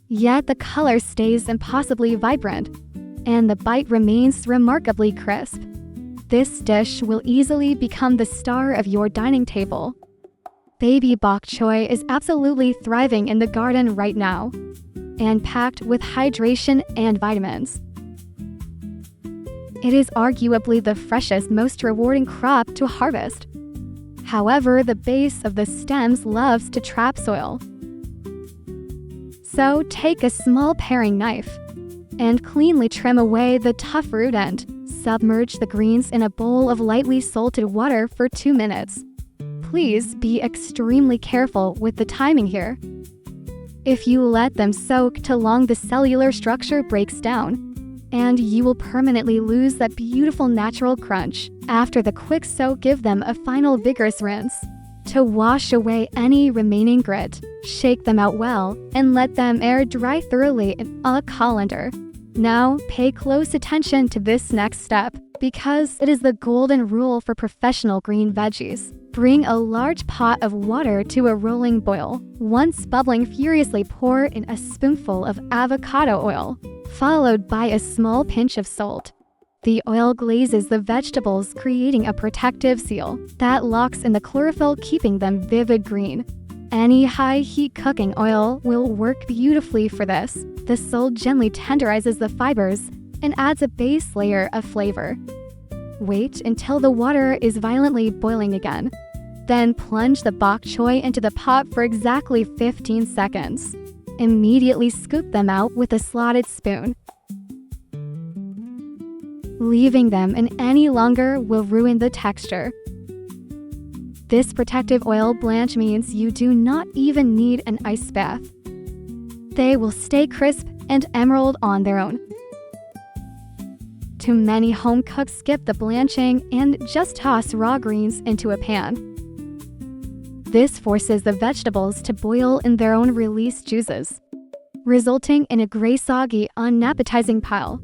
Yet the color stays impossibly vibrant, and the bite remains remarkably crisp. This dish will easily become the star of your dining table. Baby bok choy is absolutely thriving in the garden right now, and packed with hydration and vitamins. It is arguably the freshest, most rewarding crop to harvest. However, the base of the stems loves to trap soil. So take a small paring knife and cleanly trim away the tough root end. Submerge the greens in a bowl of lightly salted water for 2 minutes. Please be extremely careful with the timing here. If you let them soak too long, the cellular structure breaks down, and you will permanently lose that beautiful natural crunch. After the quick soak, give them a final vigorous rinse to wash away any remaining grit. Shake them out well and let them air dry thoroughly in a colander. Now, pay close attention to this next step, because it is the golden rule for professional green veggies. Bring a large pot of water to a rolling boil. Once bubbling furiously, pour in a spoonful of avocado oil, followed by a small pinch of salt. The oil glazes the vegetables, creating a protective seal that locks in the chlorophyll, keeping them vivid green. Any high-heat cooking oil will work beautifully for this. The salt gently tenderizes the fibers and adds a base layer of flavor. Wait until the water is violently boiling again. Then plunge the bok choy into the pot for exactly 15 seconds. Immediately scoop them out with a slotted spoon. Leaving them in any longer will ruin the texture. This protective oil blanch means you do not even need an ice bath. They will stay crisp and emerald on their own. Too many home cooks skip the blanching and just toss raw greens into a pan. This forces the vegetables to boil in their own released juices, resulting in a gray, soggy, unappetizing pile.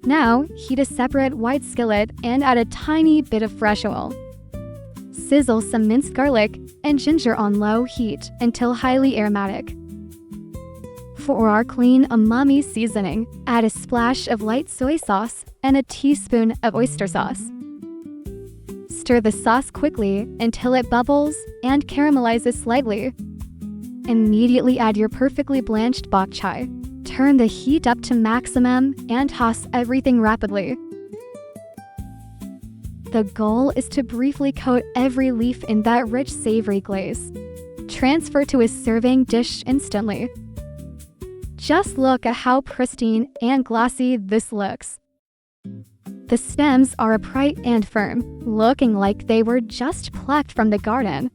Now, heat a separate white skillet and add a tiny bit of fresh oil. Sizzle some minced garlic and ginger on low heat until highly aromatic. For our clean umami seasoning, add a splash of light soy sauce and a teaspoon of oyster sauce. Stir the sauce quickly until it bubbles and caramelizes slightly. Immediately add your perfectly blanched bok choy. Turn the heat up to maximum and toss everything rapidly. The goal is to briefly coat every leaf in that rich, savory glaze. Transfer to a serving dish instantly. Just look at how pristine and glossy this looks. The stems are upright and firm, looking like they were just plucked from the garden.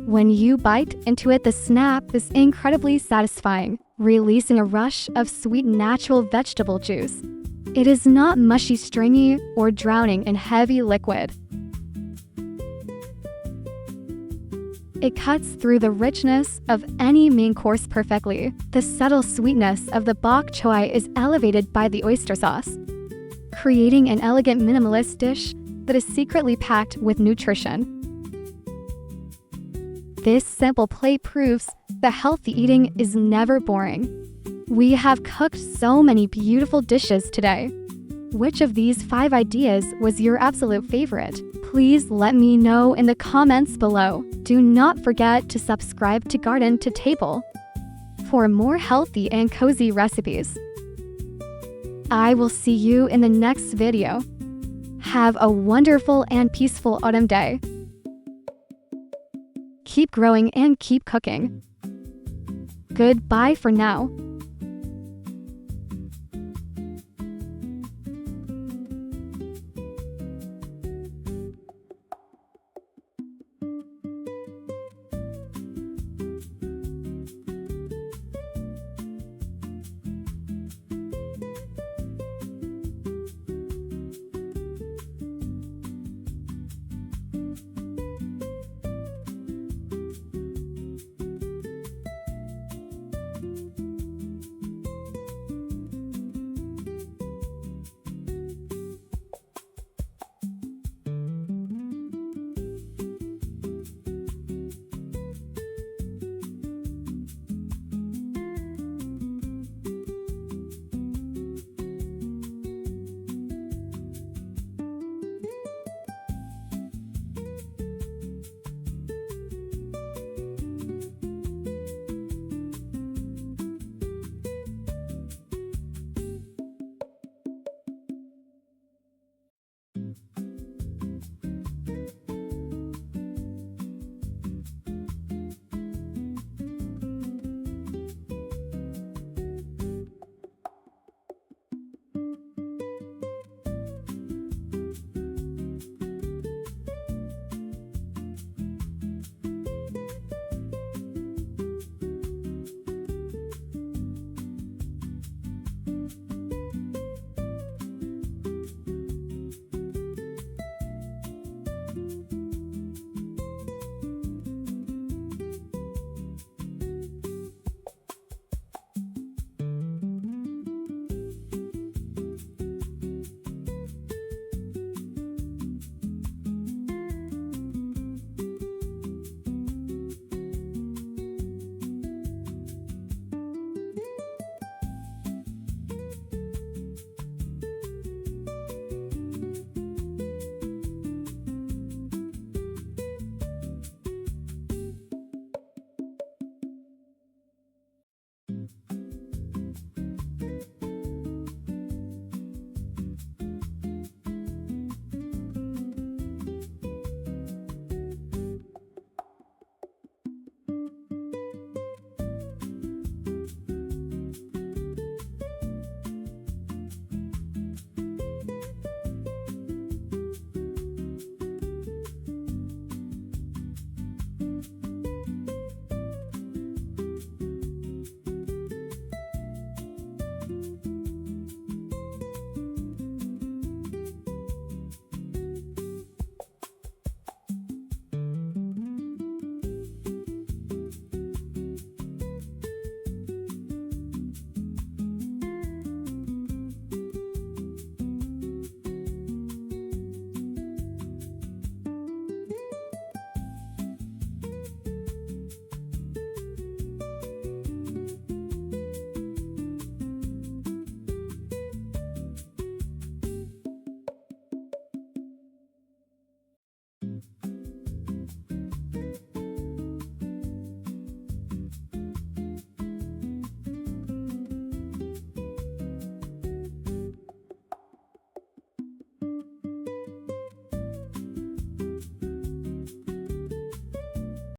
When you bite into it, the snap is incredibly satisfying, releasing a rush of sweet natural vegetable juice. It is not mushy, stringy, or drowning in heavy liquid. It cuts through the richness of any main course perfectly. The subtle sweetness of the bok choy is elevated by the oyster sauce, creating an elegant minimalist dish that is secretly packed with nutrition. This simple plate proves that healthy eating is never boring. We have cooked so many beautiful dishes today. Which of these 5 ideas was your absolute favorite? Please let me know in the comments below. Do not forget to subscribe to Garden to Table for more healthy and cozy recipes. I will see you in the next video. Have a wonderful and peaceful autumn day. Keep growing and keep cooking. Goodbye for now.